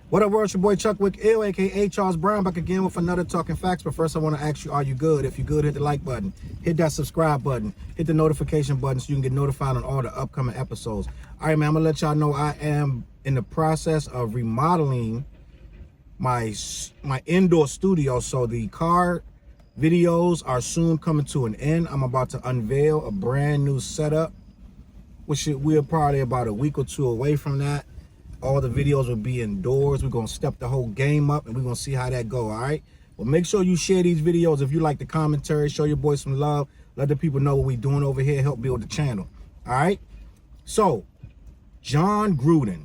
What up, world? It's your boy Chuck Wick Ill, aka Challz Brown, back again with another Talking Facts. But first, I want to ask you, are you good? If you're good, hit the like button, hit that subscribe button, hit the notification button so you can get notified on all the upcoming episodes. All right, man, I'm gonna let y'all know I am in the process of remodeling my indoor studio. So the car videos are soon coming to an end. I'm about to unveil a brand new setup, which we're probably about a week or two away from that. All the videos will be indoors. We're gonna step the whole game up and we're gonna see how that go. All right, well, make sure you share these videos if you like the commentary. Show your boys some love, let the people know what we're doing over here, help build the channel. All right, so Jon Gruden,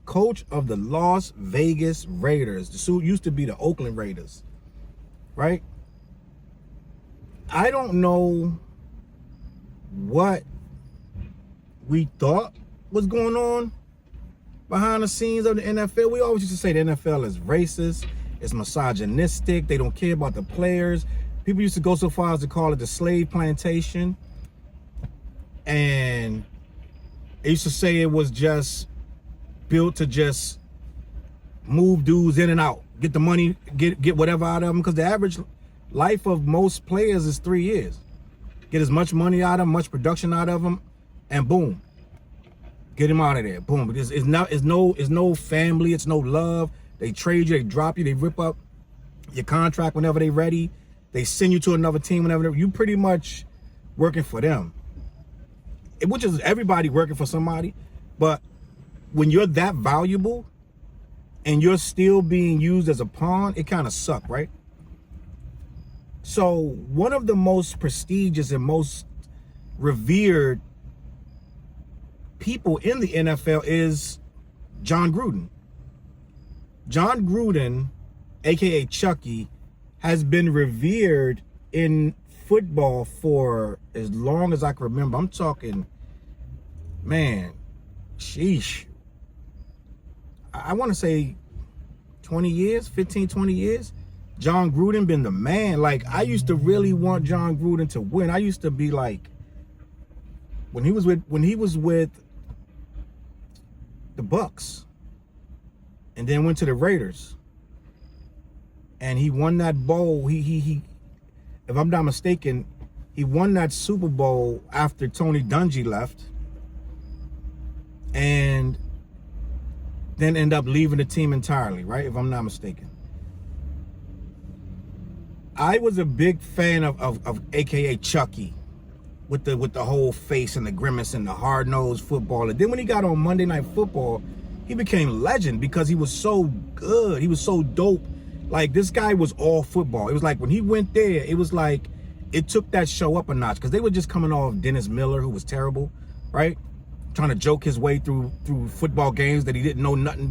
coach of the Las Vegas Raiders, the suit used to be the Oakland Raiders, right? I don't know what we thought was going on behind the scenes of the NFL. We always used to say the NFL is racist, it's misogynistic, they don't care about the players. People used to go so far as to call it the slave plantation. And they used to say it was just built to just move dudes in and out, get the money, get whatever out of them, because the average life of most players is 3 years. Get as much money out of them, much production out of them, and boom. Get him out of there. Boom. It's no family. It's no love. They trade you. They drop you. They rip up your contract whenever they're ready. They send you to another team whenever you pretty much working for them. Which is everybody working for somebody. But when you're that valuable and you're still being used as a pawn, it kind of sucks, right? So one of the most prestigious and most revered people in the NFL is Jon Gruden. Jon Gruden, aka Chucky, has been revered in football for as long as I can remember. I'm talking, man, sheesh. I want to say 20 years, 15, 20 years. Jon Gruden been the man. Like, I used to really want Jon Gruden to win. I used to be like, when he was with the Bucks and then went to the Raiders and he won that bowl. He if I'm not mistaken, he won that Super Bowl after Tony Dungy left and then end up leaving the team entirely, right? If I'm not mistaken. I was a big fan of aka Chucky, with the whole face and the grimace and the hard-nosed footballer. Then when he got on Monday Night Football, he became legend because he was so good. He was so dope. Like, this guy was all football. It was like when he went there, it was like it took that show up a notch because they were just coming off Dennis Miller, who was terrible, right? Trying to joke his way through football games that he didn't know nothing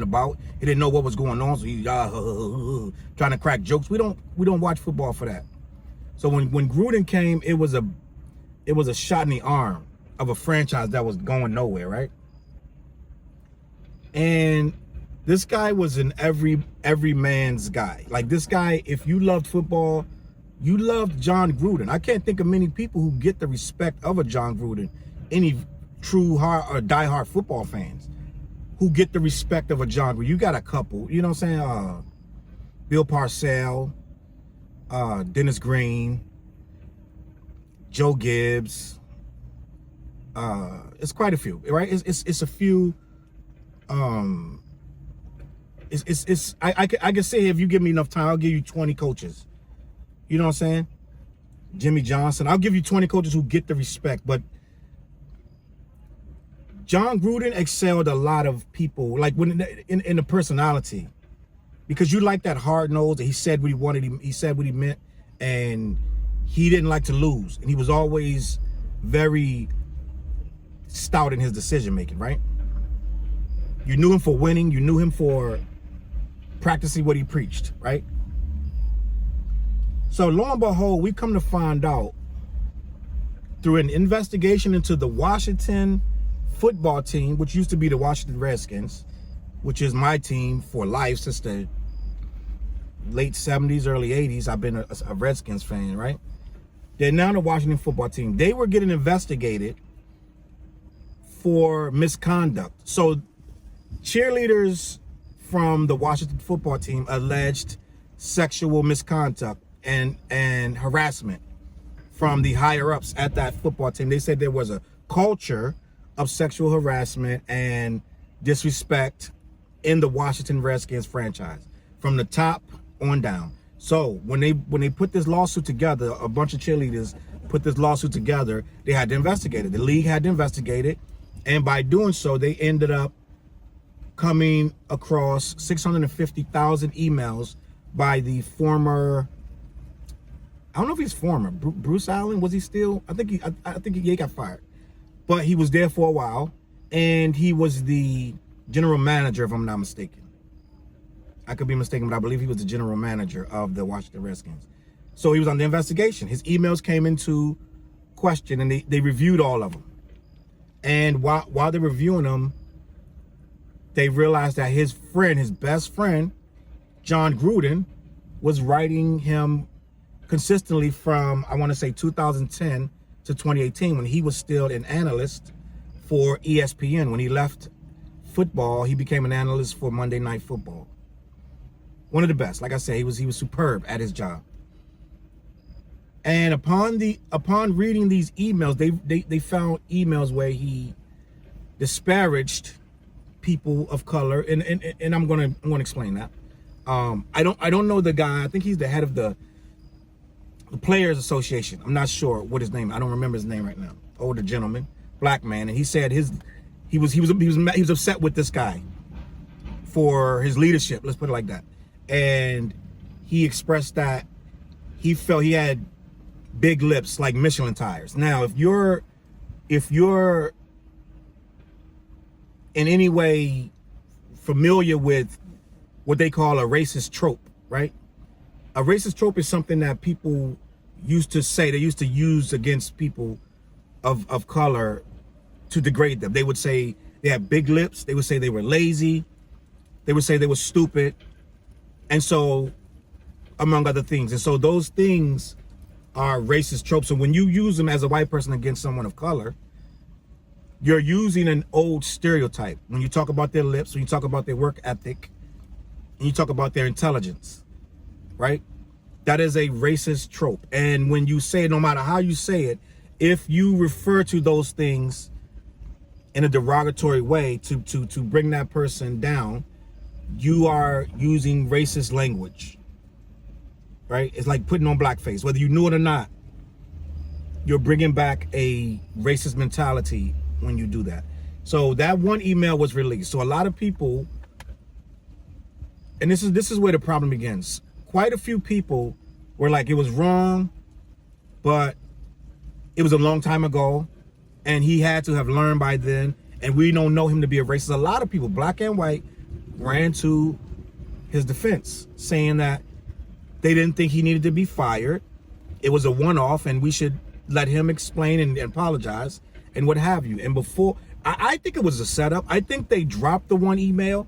about. He didn't know what was going on, so he trying to crack jokes. We don't watch football for that. So when Gruden came, it was a shot in the arm of a franchise that was going nowhere, right? And this guy was an every man's guy. Like, this guy, if you loved football, you loved Jon Gruden. I can't think of many people who get the respect of a Jon Gruden. Any true diehard football fans who get the respect of a Jon Gruden. You got a couple, you know what I'm saying? Bill Parcells, Dennis Green, Joe Gibbs. It's quite a few, right? It's a few. I can say, if you give me enough time, I'll give you 20 coaches. You know what I'm saying? Jimmy Johnson. I'll give you 20 coaches who get the respect. But Jon Gruden excelled a lot of people, like when in the personality, because you like that hard nose that he said what he wanted, he said what he meant, and he didn't like to lose, and he was always very stout in his decision making, right? You knew him for winning, you knew him for practicing what he preached, right? So lo and behold, we come to find out through an investigation into the Washington football team, which used to be the Washington Redskins, which is my team for life since the late 70s, early 80s. I've been a Redskins fan, right? They're now the Washington football team. They were getting investigated for misconduct. So cheerleaders from the Washington football team alleged sexual misconduct and harassment from the higher ups at that football team. They said there was a culture of sexual harassment and disrespect in the Washington Redskins franchise from the top on down. So when they put this lawsuit together, a bunch of cheerleaders put this lawsuit together, they had to investigate it. The league had to investigate it, and by doing so, they ended up coming across 650,000 emails by the former, I don't know if he's former, Bruce Allen, was he still? I think he got fired, but he was there for a while, and he was the general manager, if I'm not mistaken. I could be mistaken, but I believe he was the general manager of the Washington Redskins. So he was on the investigation. His emails came into question, and they reviewed all of them. And while they're reviewing them, they realized that his friend, his best friend, Jon Gruden, was writing him consistently from, I want to say 2010 to 2018, when he was still an analyst for ESPN. When he left football, he became an analyst for Monday Night Football. One of the best. Like I said, he was superb at his job. And upon reading these emails, they found emails where he disparaged people of color, and I'm gonna explain that. I don't know the guy. I think he's the head of the Players Association. I'm not sure what his name. I don't remember his name right now. Older gentleman, black man, and he said he was upset with this guy for his leadership. Let's put it like that. And he expressed that he felt he had big lips like Michelin tires. Now, if you're in any way familiar with what they call a racist trope, right? A racist trope is something that people used to say, they used to use against people of color to degrade them. They would say they had big lips. They would say they were lazy. They would say they were stupid. And so, among other things. And so those things are racist tropes. So when you use them as a white person against someone of color, you're using an old stereotype. When you talk about their lips, when you talk about their work ethic, and you talk about their intelligence, right? That is a racist trope. And when you say it, no matter how you say it, if you refer to those things in a derogatory way to bring that person down, you are using racist language, right? It's like putting on blackface. Whether you knew it or not, you're bringing back a racist mentality when you do that. So that one email was released. So a lot of people, and this is where the problem begins. Quite a few people were like, it was wrong, but it was a long time ago, and he had to have learned by then, and we don't know him to be a racist. A lot of people, black and white, ran to his defense, saying that they didn't think he needed to be fired. It was a one-off, and we should let him explain and apologize and what have you. And before, I think it was a setup. I think they dropped the one email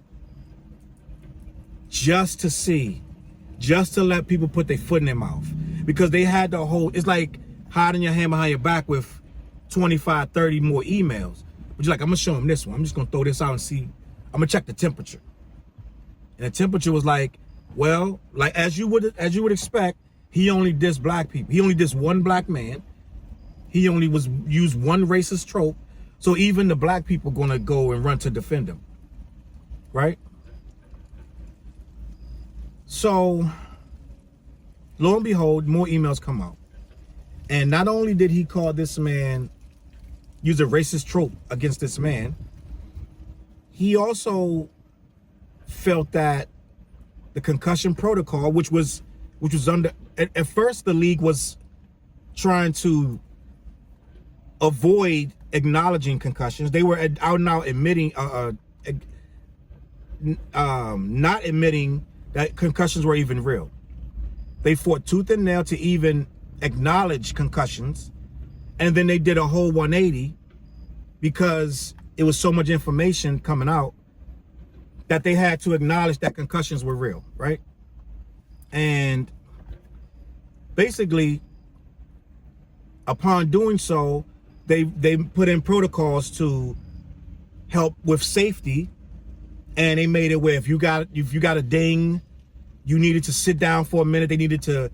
just to let people put their foot in their mouth, because they had the whole, it's like hiding your hand behind your back with 25, 30 more emails. But you're like, I'm gonna show him this one. I'm just gonna throw this out and see, I'm gonna check the temperature. And the temperature was like, well, like as you would expect, he only dissed black people. He only dissed one black man. He only used one racist trope. So even the black people gonna go and run to defend him, right? So lo and behold, more emails come out. And not only did he call this man, use a racist trope against this man, he also felt that the concussion protocol, which was under, at first the league was trying to avoid acknowledging concussions. They were out now admitting, not admitting that concussions were even real. They fought tooth and nail to even acknowledge concussions, and then they did a whole 180 because it was so much information coming out that they had to acknowledge that concussions were real, right? And basically, upon doing so, they put in protocols to help with safety And they made it where if you got a ding, you needed to sit down for a minute. They needed to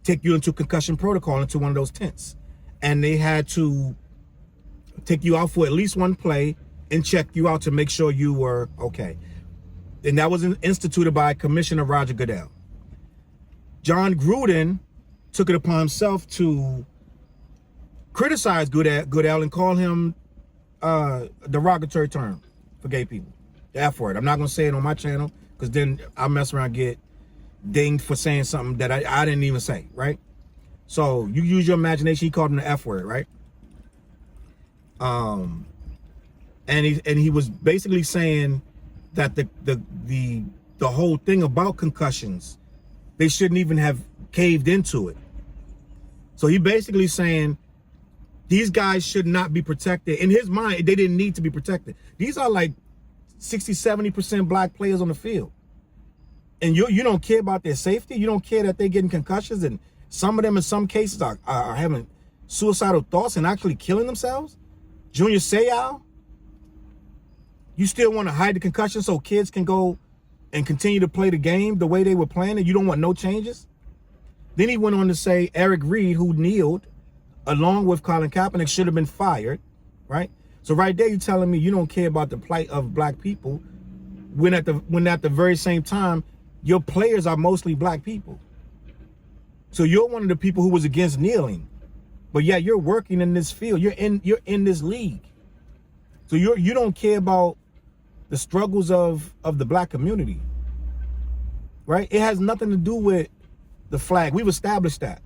take you into concussion protocol, into one of those tents. And they had to take you out for at least one play and check you out to make sure you were okay. And that was instituted by Commissioner Roger Goodell. Jon Gruden took it upon himself to criticize Goodell and call him a derogatory term for gay people. The F word. I'm not going to say it on my channel because then I'll mess around and get dinged for saying something that I didn't even say, right? So you use your imagination. He called him the F word, right? And he was basically saying that the whole thing about concussions, they shouldn't even have caved into it. So he basically saying these guys should not be protected. In his mind, they didn't need to be protected. These are like 60-70% black players on the field. And you don't care about their safety. You don't care that they're getting concussions, and some of them in some cases are having suicidal thoughts and actually killing themselves. Junior Seau, you still want to hide the concussion so kids can go and continue to play the game the way they were playing, and you don't want no changes? Then he went on to say Eric Reed, who kneeled along with Colin Kaepernick, should have been fired, right? So right there, you're telling me you don't care about the plight of black people when at the very same time, your players are mostly black people. So you're one of the people who was against kneeling, but yeah, you're working in this field. You're in this league. So you don't care about the struggles of the black community, right? It has nothing to do with the flag. We've established that.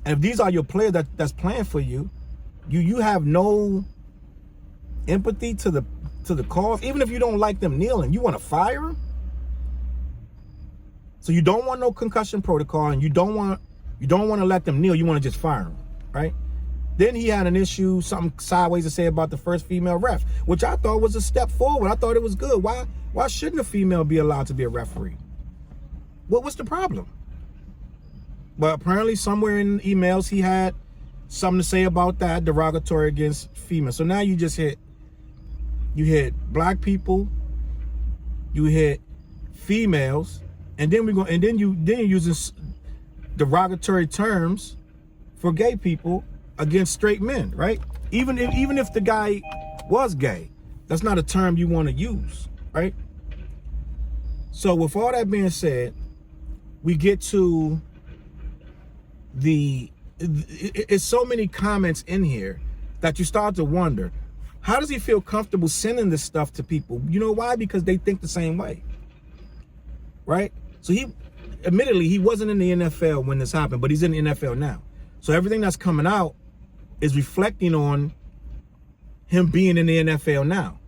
And if these are your players that's playing for you, you have no empathy to the cause. Even if you don't like them kneeling, you want to fire them. So you don't want no concussion protocol, and you don't want to let them kneel. You want to just fire them, right? Then he had an issue, something sideways to say about the first female ref, which I thought was a step forward. I thought it was good. Why shouldn't a female be allowed to be a referee? What's the problem? But apparently somewhere in emails he had something to say about that, derogatory against females. So now you hit black people, you hit females, and then you're using derogatory terms for gay people against straight men, right? Even if the guy was gay, that's not a term you want to use, right? So with all that being said, we get to it's so many comments in here that you start to wonder, how does he feel comfortable sending this stuff to people? You know why? Because they think the same way, right? So admittedly, he wasn't in the NFL when this happened, but he's in the NFL now. So everything that's coming out is reflecting on him being in the NFL now.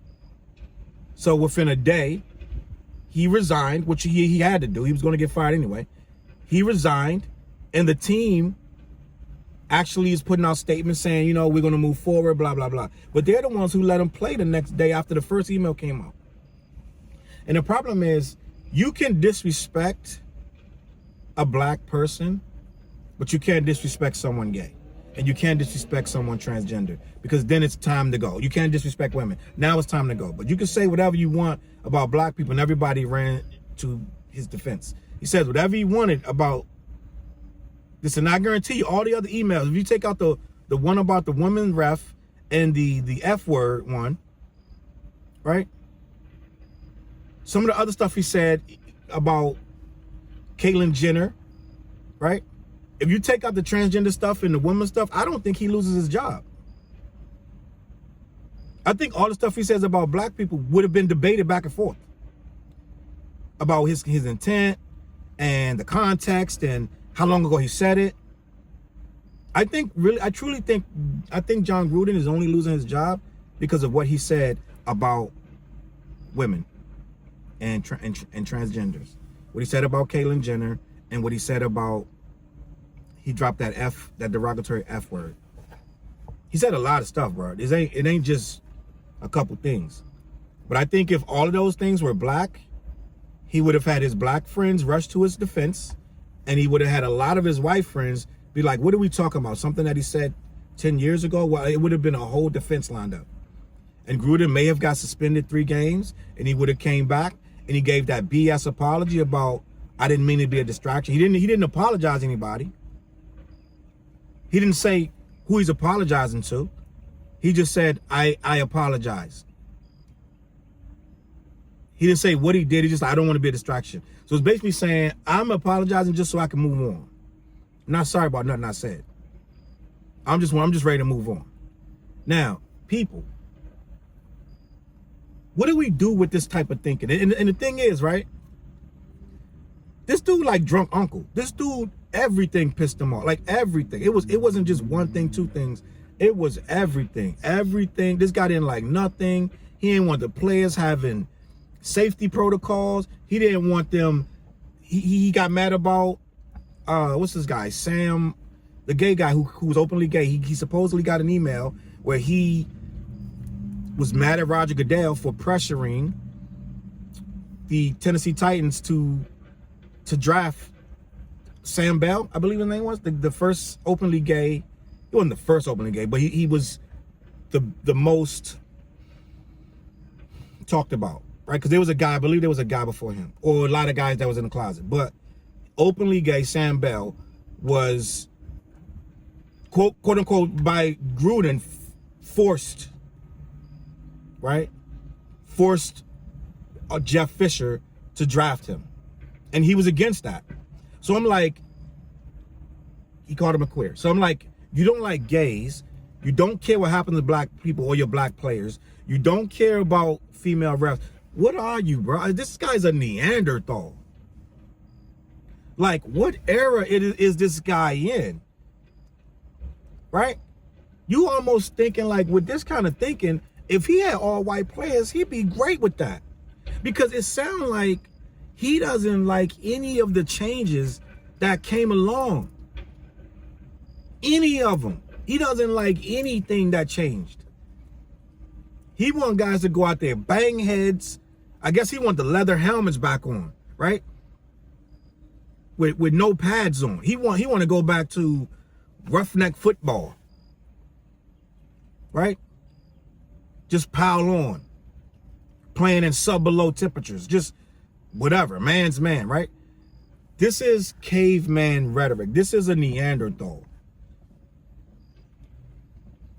So within a day, he resigned, which he had to do. He was going to get fired anyway. He resigned, and the team actually is putting out statements saying, you know, we're going to move forward, blah, blah, blah. But they're the ones who let him play the next day after the first email came out. And the problem is, you can disrespect a black person, but you can't disrespect someone gay. And you can't disrespect someone transgender, because then it's time to go. You can't disrespect women. Now it's time to go. But you can say whatever you want about black people, and everybody ran to his defense. He says whatever he wanted about this, and I guarantee you all the other emails, if you take out the one about the women ref and the F word one, right? Some of the other stuff he said about Caitlyn Jenner, right? If you take out the transgender stuff and the women stuff, I don't think he loses his job. I think all the stuff he says about black people would have been debated back and forth about his intent and the context and how long ago he said it. I truly think Jon Gruden is only losing his job because of what he said about women and transgenders. What he said about Caitlyn Jenner, and what he said about, he dropped that derogatory F word. He said a lot of stuff, bro. It ain't just a couple things. But I think if all of those things were black, he would have had his black friends rush to his defense, and he would have had a lot of his white friends be like, what are we talking about? Something that he said 10 years ago? Well, it would have been a whole defense lined up. And Gruden may have got suspended 3 games, and he would have came back, and he gave that BS apology about, I didn't mean to be a distraction. He didn't apologize to anybody. He didn't say who he's apologizing to. He just said, I apologize. He didn't say what he did. He just, I don't want to be a distraction. So it's basically saying, I'm apologizing just so I can move on. I'm not sorry about nothing I said. I'm just ready to move on. Now, people, what do we do with this type of thinking? And the thing is, right? This dude like drunk uncle. This dude, everything pissed him off. Like everything. It wasn't just one thing, 2 things. It was everything. Everything. This guy didn't like nothing. He didn't want the players having safety protocols. He didn't want them. He got mad about what's this guy? Sam, the gay guy who was openly gay. He supposedly got an email where he was mad at Roger Goodell for pressuring the Tennessee Titans to draft Sam Bell, I believe his name was, the first openly gay. He wasn't the first openly gay, but he was the most talked about, right? Because there was a guy, I believe there was a guy before him, or a lot of guys that was in the closet. But openly gay Sam Bell was, quote unquote, by Gruden, forced, right? Forced Jeff Fisher to draft him. And he was against that. So I'm like, he called him a queer. So I'm like, you don't like gays. You don't care what happens to black people or your black players. You don't care about female refs. What are you, bro? This guy's a Neanderthal. Like, what era is this guy in? Right? You almost thinking like, with this kind of thinking, if he had all white players, he'd be great with that. Because it sounds like he doesn't like any of the changes that came along. Any of them. He doesn't like anything that changed. He want guys to go out there, bang heads. I guess he want the leather helmets back on, right? With no pads on. He want to go back to roughneck football, right? Just pile on, playing in sub-below temperatures, just whatever, man's man, right? This is caveman rhetoric. This is a Neanderthal.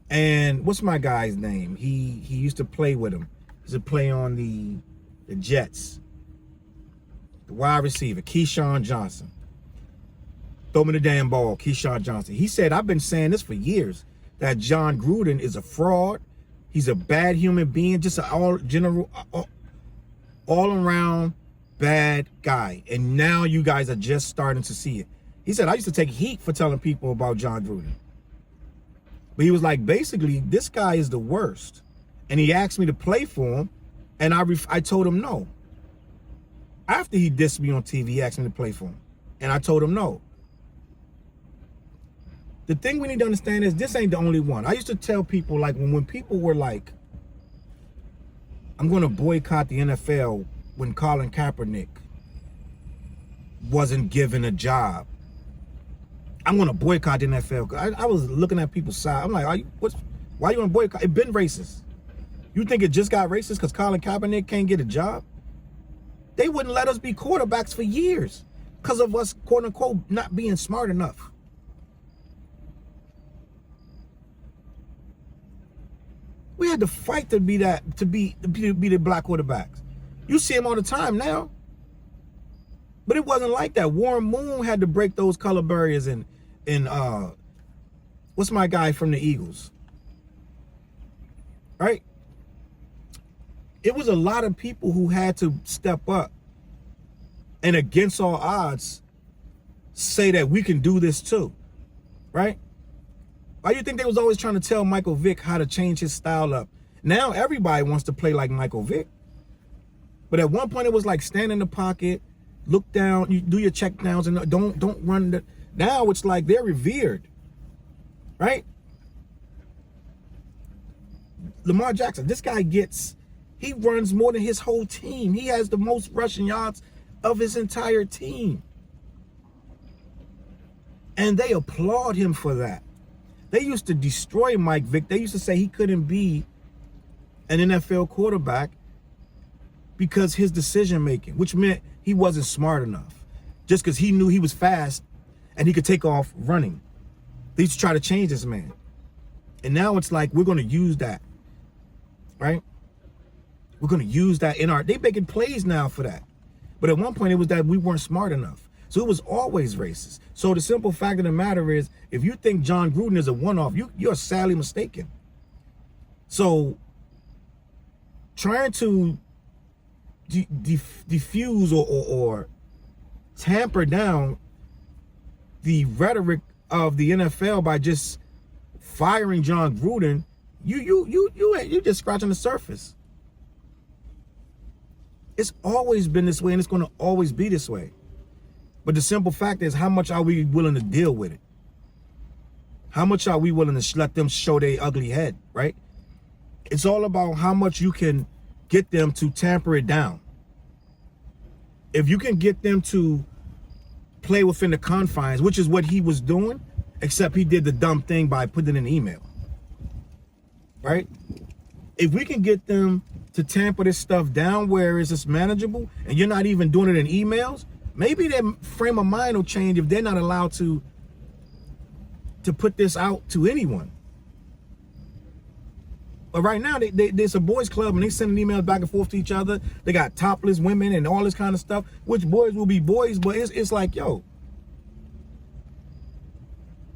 And what's my guy's name? He used to play with him. He used to play on the Jets. The wide receiver, Keyshawn Johnson. Throw me the damn ball, Keyshawn Johnson. He said, I've been saying this for years, that Jon Gruden is a fraud. He's a bad human being, just an all around bad guy. And now you guys are just starting to see it. He said, I used to take heat for telling people about Jon Gruden. But he was like, basically, this guy is the worst. And he asked me to play for him, and I told him no. After he dissed me on TV, he asked me to play for him, and I told him no. The thing we need to understand is this ain't the only one. I used to tell people, like, when people were like, I'm going to boycott the NFL when Colin Kaepernick wasn't given a job. I'm going to boycott the NFL. I was looking at people's side. I'm like, why you want to boycott? It been racist. You think it just got racist because Colin Kaepernick can't get a job? They wouldn't let us be quarterbacks for years because of us, quote unquote, not being smart enough. We had to fight to be the black quarterbacks. You see them all the time now. But it wasn't like that. Warren Moon had to break those color barriers and what's my guy from the Eagles? Right? It was a lot of people who had to step up and against all odds say that we can do this too. Right? Why do you think they was always trying to tell Michael Vick how to change his style up? Now everybody wants to play like Michael Vick. But at one point it was like stand in the pocket, look down, you do your check downs, and don't run. Now it's like they're revered, right? Lamar Jackson, this guy he runs more than his whole team. He has the most rushing yards of his entire team. And they applaud him for that. They used to destroy Mike Vick. They used to say he couldn't be an NFL quarterback because his decision making, which meant he wasn't smart enough. Just because he knew he was fast and he could take off running. They used to try to change this man. And now it's like, we're going to use that, right? We're going to use that in our, they making plays now for that. But at one point it was that we weren't smart enough. So it was always racist. So the simple fact of the matter is, if you think Jon Gruden is a one-off, you're sadly mistaken. So trying to diffuse or tamper down the rhetoric of the NFL by just firing Jon Gruden, you just scratching the surface. It's always been this way, and it's going to always be this way. But the simple fact is, how much are we willing to deal with it? How much are we willing to let them show their ugly head, right? It's all about how much you can get them to tamper it down. If you can get them to play within the confines, which is what he was doing, except he did the dumb thing by putting in an email, right? If we can get them to tamper this stuff down where it's just manageable, and you're not even doing it in emails, maybe their frame of mind will change if they're not allowed to put this out to anyone. But right now, there's a boys club and they sending emails back and forth to each other. They got topless women and all this kind of stuff, which boys will be boys, but it's like, yo,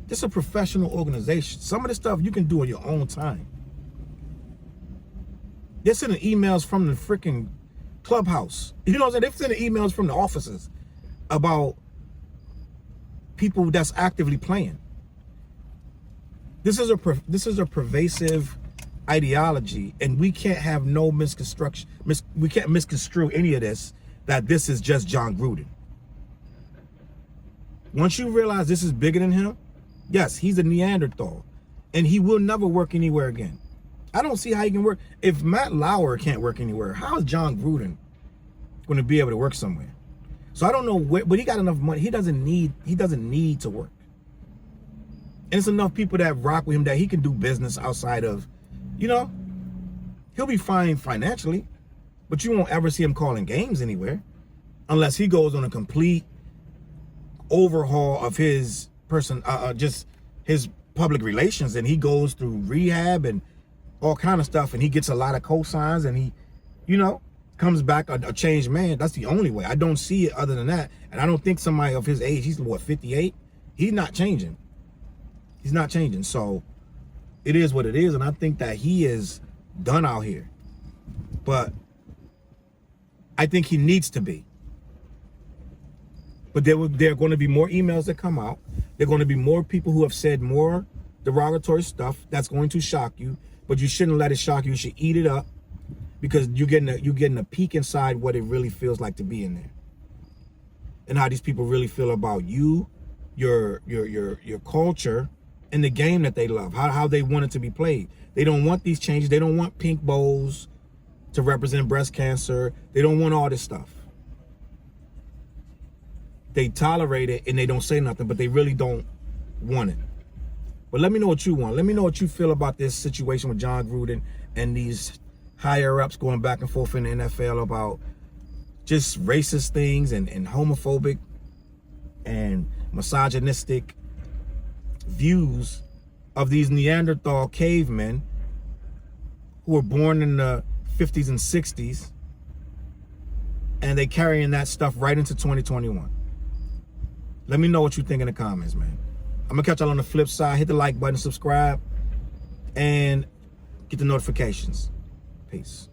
this is a professional organization. Some of the stuff you can do in your own time. They're sending emails from the freaking clubhouse. You know what I'm saying? They're sending emails from the offices about people that's actively playing. This is a pervasive ideology, and we can't have no misconstruction. We can't misconstrue any of this, that this is just Jon Gruden. Once you realize this is bigger than him, yes, he's a Neanderthal, and he will never work anywhere again. I don't see how he can work. If Matt Lauer can't work anywhere, how is Jon Gruden going to be able to work somewhere? So I don't know where, but he got enough money. He doesn't need to work. And it's enough people that rock with him that he can do business outside of, you know, he'll be fine financially, but you won't ever see him calling games anywhere unless he goes on a complete overhaul of his just his public relations, and he goes through rehab and all kind of stuff, and he gets a lot of cosigns, and he, you know, comes back a changed man. That's the only way. I don't see it other than that. And I don't think somebody of his age, he's what, 58? He's not changing. He's not changing. So it is what it is. And I think that he is done out here. But I think he needs to be. But there are going to be more emails that come out. There are going to be more people who have said more derogatory stuff that's going to shock you. But you shouldn't let it shock you. You should eat it up, because you're getting a peek inside what it really feels like to be in there, and how these people really feel about you, your culture, and the game that they love, how they want it to be played. They don't want these changes. They don't want pink bowls to represent breast cancer. They don't want all this stuff. They tolerate it and they don't say nothing, but they really don't want it. But let me know what you want. Let me know what you feel about this situation with Jon Gruden and these higher ups going back and forth in the NFL about just racist things and homophobic and misogynistic views of these Neanderthal cavemen who were born in the 50s and 60s, and they carrying that stuff right into 2021. Let me know what you think in the comments, man. I'm gonna catch y'all on the flip side. Hit the like button, subscribe, and get the notifications. Peace.